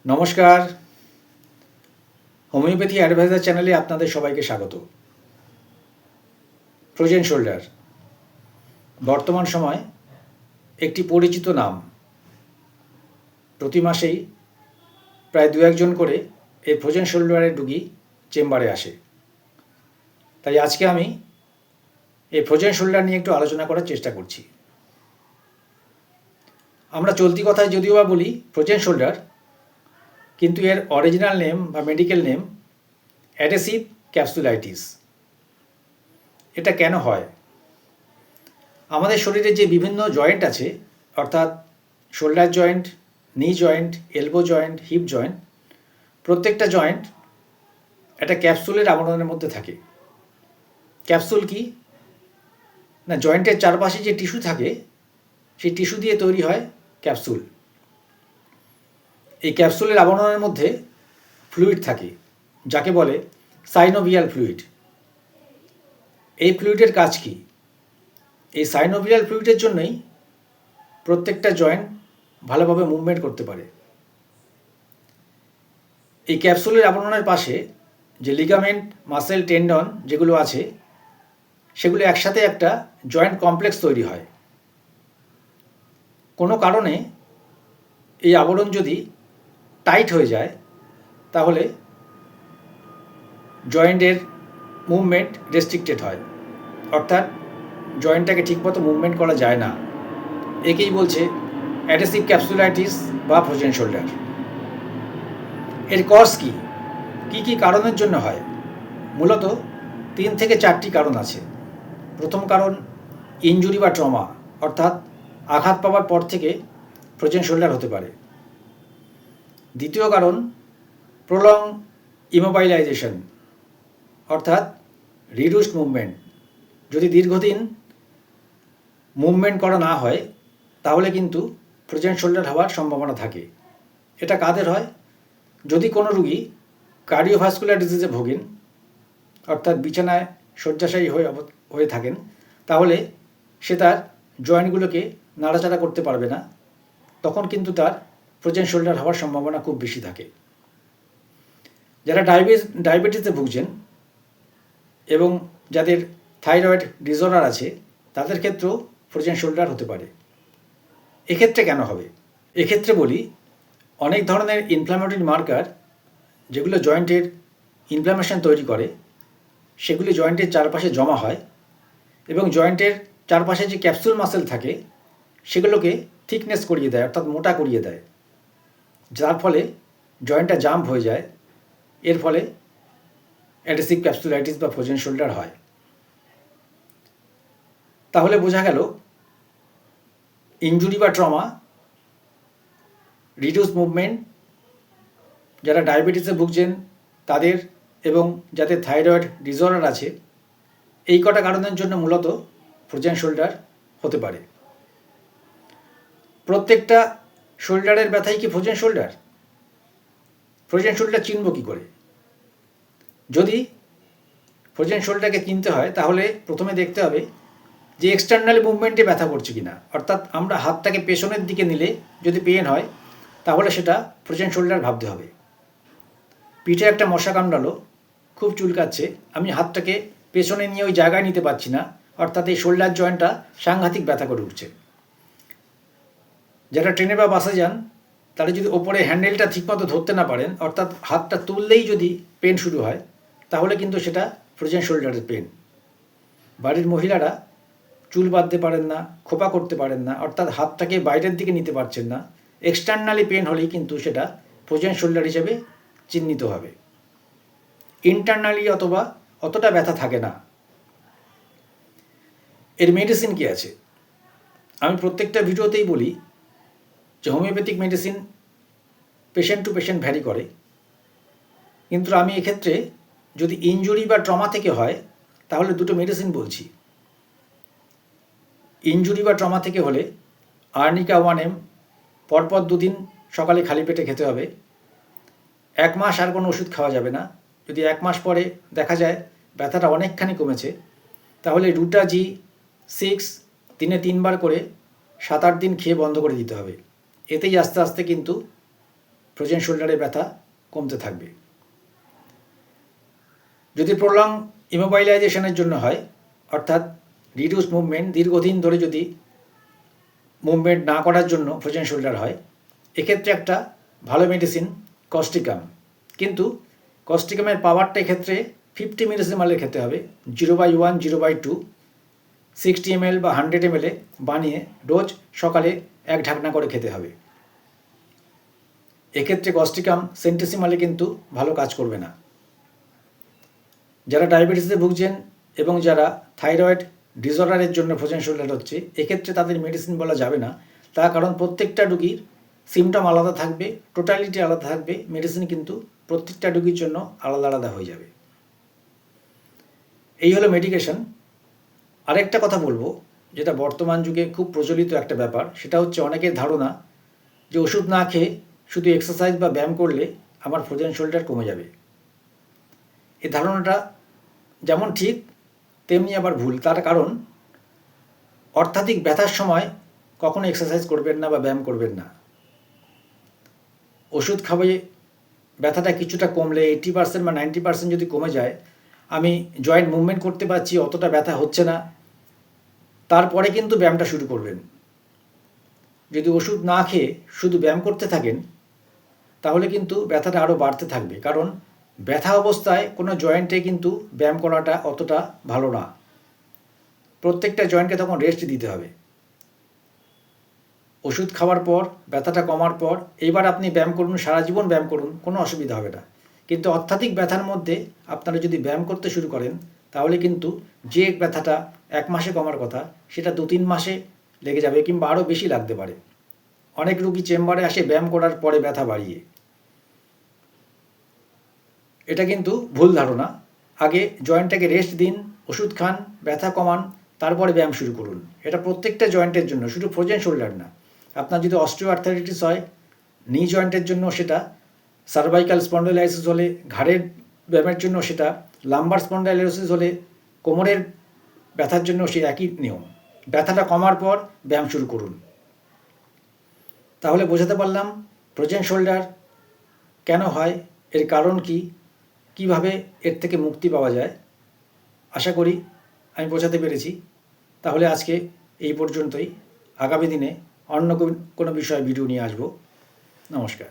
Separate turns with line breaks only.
নমস্কার, homeopathy adviser চ্যানেলে আপনাদের সবাইকে স্বাগত। ফ্রোজেন শোল্ডার বর্তমান সময় একটি পরিচিত নাম। প্রতি মাসেই প্রায় 2-1 জন করে এই ফ্রোজেন শোল্ডারের রোগী চেম্বারে আসে। তাই আজকে আমি এই ফ্রোজেন শোল্ডার নিয়ে একটু আলোচনা করার চেষ্টা করছি। আমরা চলতি কথায় যদিও বা বলি ফ্রোজেন শোল্ডার, কিন্তু এর অরিজিনাল নেম বা মেডিকেল নেম অ্যাডহেসিভ ক্যাপসুলাইটিস। এটা কেন হয়? আমাদের শরীরে যে বিভিন্ন জয়েন্ট আছে, অর্থাৎ শোল্ডার জয়েন্ট, নি joint, elbow joint, hip joint, প্রত্যেকটা জয়েন্ট একটা ক্যাপসুলের আবরণের মধ্যে থাকে। ক্যাপসুল কি না, জয়েন্টের চারপাশে যে টিস্যু থাকে সেই টিস্যু দিয়ে তৈরি হয় ক্যাপসুল। এই ক্যাপসুলের আবরণের মধ্যে ফ্লুইড থাকে, যাকে বলে সাইনোভিয়াল ফ্লুইড। এই ফ্লুইডের কাজ কি? এই সাইনোভিয়াল ফ্লুইডের জন্যই প্রত্যেকটা জয়েন্ট ভালোভাবে মুভমেন্ট করতে পারে। এই ক্যাপসুলের আবরণের পাশে যে লিগামেন্ট, মাসেল, টেন্ডন যেগুলো আছে, সেগুলো একসাথে একটা জয়েন্ট কমপ্লেক্স তৈরি হয়। কোনো কারণে এই আবরণ যদি টাইট হয়ে যায়, তাহলে জয়েন্টের মুভমেন্ট রেস্ট্রিক্টেড হয়, অর্থাৎ জয়েন্টটাকে ঠিকমতো মুভমেন্ট করা যায় না। একেই বলছে অ্যাডহেসিভ ক্যাপসুলাইটিস বা ফ্রোজেন শোল্ডার। এর কজ কি? কি কারণের জন্য হয়? মূলত 3 থেকে 4টি কারণ আছে। প্রথম কারণ ইনজুরি বা ট্রমা, অর্থাৎ আঘাত পাওয়ার পর থেকে ফ্রোজেন শোল্ডার হতে পারে। দ্বিতীয় কারণ প্রলং ইমোবাইলাইজেশন, অর্থাৎ রিডিউসড মুভমেন্ট। যদি দীর্ঘদিন মুভমেন্ট করা না হয়, তাহলে কিন্তু ফ্রোজেন শোল্ডার হওয়ার সম্ভাবনা থাকে। এটা কাদের হয়? যদি কোনো রুগী কার্ডিওভাস্কুলার ডিজিজে ভোগেন, অর্থাৎ বিছানায় শয্যাশায়ী হয়ে থাকেন, তাহলে সে তার জয়েন্টগুলোকে নাড়াচাড়া করতে পারবে না। তখন কিন্তু তার ফ্রোজেন শোল্ডার হওয়ার সম্ভাবনা খুব বেশি থাকে। যারা ডায়াবেটিসে ভুগছেন এবং যাদের থাইরয়েড ডিসঅর্ডার আছে, তাদের ক্ষেত্রেও ফ্রোজেন শোল্ডার হতে পারে। এক্ষেত্রে কেন হবে? এক্ষেত্রে বলি, অনেক ধরনের ইনফ্ল্যামেটরি মার্কার যেগুলো জয়েন্টের ইনফ্ল্যামেশন তৈরি করে, সেগুলি জয়েন্টের চারপাশে জমা হয় এবং জয়েন্টের চারপাশে যে ক্যাপসুল মাসেল থাকে সেগুলোকে থিকনেস করিয়ে দেয়, অর্থাৎ মোটা করিয়ে দেয়, যার ফলে জয়েন্টটা জাম্প হয়ে যায়। এর ফলে অ্যাডহেসিভ ক্যাপসুলাইটিস বা ফ্রোজেন শোল্ডার হয়। তাহলে বোঝা গেল, ইনজুরি বা ট্রমা, রিডিউস মুভমেন্ট, যারা ডায়াবেটিসে ভুগছেন তাদের এবং যাদের থাইরয়েড ডিসঅর্ডার আছে, এই কটা কারণের জন্য মূলত ফ্রোজেন শোল্ডার হতে পারে। প্রত্যেকটা শোল্ডারের ব্যথাই কি ফ্রোজেন শোল্ডার? ফ্রোজেন শোল্ডার চিনব কী করে? যদি ফ্রোজেন শোল্ডারকে চিনতে হয়, তাহলে প্রথমে দেখতে হবে যে এক্সটার্নাল মুভমেন্টে ব্যথা করছে কিনা। অর্থাৎ আমরা হাতটাকে পেছনের দিকে নিলে যদি পেন হয়, তাহলে সেটা ফ্রোজেন শোল্ডার ভাবতে হবে। পিঠে একটা মশা কামড়ালো, খুব চুলকাচ্ছে, আমি হাতটাকে পেছনে নিয়ে ওই জায়গায় নিতে পারছি না, অর্থাৎ এই শোল্ডার জয়েন্টটা সাংঘাতিক ব্যথা করে উঠছে। যারা ট্রেনে বা বাসে যান, তারা যদি ওপরে হ্যান্ডেলটা ঠিকমতো ধরতে না পারেন, অর্থাৎ হাতটা তুললেই যদি পেন শুরু হয়, তাহলে কিন্তু সেটা ফ্রোজেন শোল্ডারের পেন। বাড়ির মহিলারা চুল বাঁধতে পারেন না, খোপা করতে পারেন না, অর্থাৎ হাতটাকে বাইরের দিকে নিতে পারছেন না, এক্সটার্নালি পেন হলেই কিন্তু সেটা ফ্রোজেন শোল্ডার হিসেবে চিহ্নিত হবে। ইন্টারনালি অথবা অতটা ব্যথা থাকে না। এর মেডিসিন কি আছে? আমি প্রত্যেকটা ভিডিওতেই বলি যে homeopathic medicine patient to patient vary করে, কিন্তু আমি এক্ষেত্রে যদি ইনজুরি বা ট্রমা থেকে হয়, তাহলে দুটো মেডিসিন বলছি। ইনজুরি বা ট্রমা থেকে হলে আর্নিকা 1M পরপর 2 দিন সকালে খালি পেটে খেতে হবে। 1 মাস আর কোনো ওষুধ খাওয়া যাবে না। যদি 1 মাস পরে দেখা যায় ব্যথাটা অনেকখানি কমেছে, তাহলে রুটা G6 দিনে 3 বার করে 7-8 দিন খেয়ে বন্ধ করে দিতে হবে। এতেই আস্তে আস্তে কিন্তু ফ্রোজেন শোল্ডারে ব্যথা কমতে থাকবে। যদি প্রলং ইমোবিলাইজেশনের জন্য হয়, অর্থাৎ রিডিউস মুভমেন্ট, দীর্ঘদিন ধরে যদি মুভমেন্ট না করার জন্য ফ্রোজেন শোল্ডার হয়, এক্ষেত্রে একটা ভালো মেডিসিন কস্টিকাম। কিন্তু কস্টিকামের পাওয়ারটা এক্ষেত্রে 50 মিলিসিমালের খেতে হবে, 0/1, 0/2, 60 ml বা 100 ml বানিয়ে রোজ সকালে 1 ঢাকনা করে খেতে হবে। এক্ষেত্রে কস্টিকাম সেন্টিসিমালে কিন্তু ভালো কাজ করবে না। যারা ডায়াবেটিসে ভুগছেন এবং যারা থাইরয়েড ডিসঅর্ডারের জন্য ফ্রোজেন শোল্ডার হচ্ছে, এক্ষেত্রে তাদের মেডিসিন বলা যাবে না। তার কারণ প্রত্যেকটা রুগীর সিমটম আলাদা থাকবে, টোটালিটি আলাদা থাকবে, মেডিসিন কিন্তু প্রত্যেকটা রুগীর জন্য আলাদা আলাদা হয়ে যাবে। এই হলো মেডিকেশন। আরেকটা কথা বলবো, যেটা বর্তমান যুগে খুব প্রচলিত একটা ব্যাপার, সেটা হচ্ছে অনেকের ধারণা যে ওষুধ না খেয়ে শুধু এক্সারসাইজ বা ব্যায়াম করলে আমার ফ্রোজেন শোল্ডার কমে যাবে। এই ধারণাটা যেমন ঠিক তেমনি আবার ভুল। তার কারণ অত্যাধিক ব্যথার সময় কখনো এক্সারসাইজ করবেন না বা ব্যায়াম করবেন না। ওষুধ খাবে, ব্যথাটা কিছুটা কমলে 80% বা 90% যদি কমে যায়, আমি জয়েন্ট মুভমেন্ট করতে পারছি, অতটা ব্যথা হচ্ছে না, তারপরে কিন্তু ব্যায়ামটা শুরু করবেন। যদি ওষুধ না খেয়ে শুধু ব্যায়াম করতে থাকেন, তাহলে কিন্তু ব্যথাটা আরও বাড়তে থাকবে। কারণ ব্যথা অবস্থায় কোনো জয়েন্টে কিন্তু ব্যায়াম করাটা অতটা ভালো না। প্রত্যেকটা জয়েন্টকে তখন রেস্ট দিতে হবে। ওষুধ খাওয়ার পর, ব্যথাটা কমার পর এইবার আপনি ব্যায়াম করুন, সারা জীবন ব্যায়াম করুন, কোনো অসুবিধা হবে না। কিন্তু অত্যাধিক ব্যথার মধ্যে আপনারা যদি ব্যায়াম করতে শুরু করেন, তাহলে কিন্তু যে ব্যথাটা 1 মাসে কমার কথা, সেটা 2-3 মাসে লেগে যাবে কিংবা আরও বেশি লাগতে পারে। অনেক রুগী চেম্বারে আসে ব্যায়াম করার পরে ব্যথা বাড়িয়ে। এটা কিন্তু ভুল ধারণা। আগে জয়েন্টটাকে রেস্ট দিন, ওষুধ খান, ব্যথা কমান, তারপরে ব্যায়াম শুরু করুন। এটা প্রত্যেকটা জয়েন্টের জন্য, শুধু ফ্রোজেন শোল্ডার না। আপনার যদি অস্টিওআর্থাইটিস হয়, নি জয়েন্টের জন্য সেটা, সার্ভাইকাল স্পন্ডাইলাইসিস হলে ঘাড়ের ব্যায়ামের জন্য সেটা, লাম্বার স্পন্ডাইলাইসিস হলে কোমরের ব্যথার জন্য সেই একই নিয়ম। ব্যথাটা কমার পর ব্যায়াম শুরু করুন। তাহলে বোঝাতে পারলাম ফ্রোজেন শোল্ডার কেন হয়, এর কারণ কি, কিভাবে এর থেকে মুক্তি পাওয়া যায়। আশা করি আমি বোঝাতে পেরেছি। তাহলে আজকে এই পর্যন্তই। আগামী দিনে অন্য কোনো বিষয়ে ভিডিও নিয়ে আসবো। নমস্কার।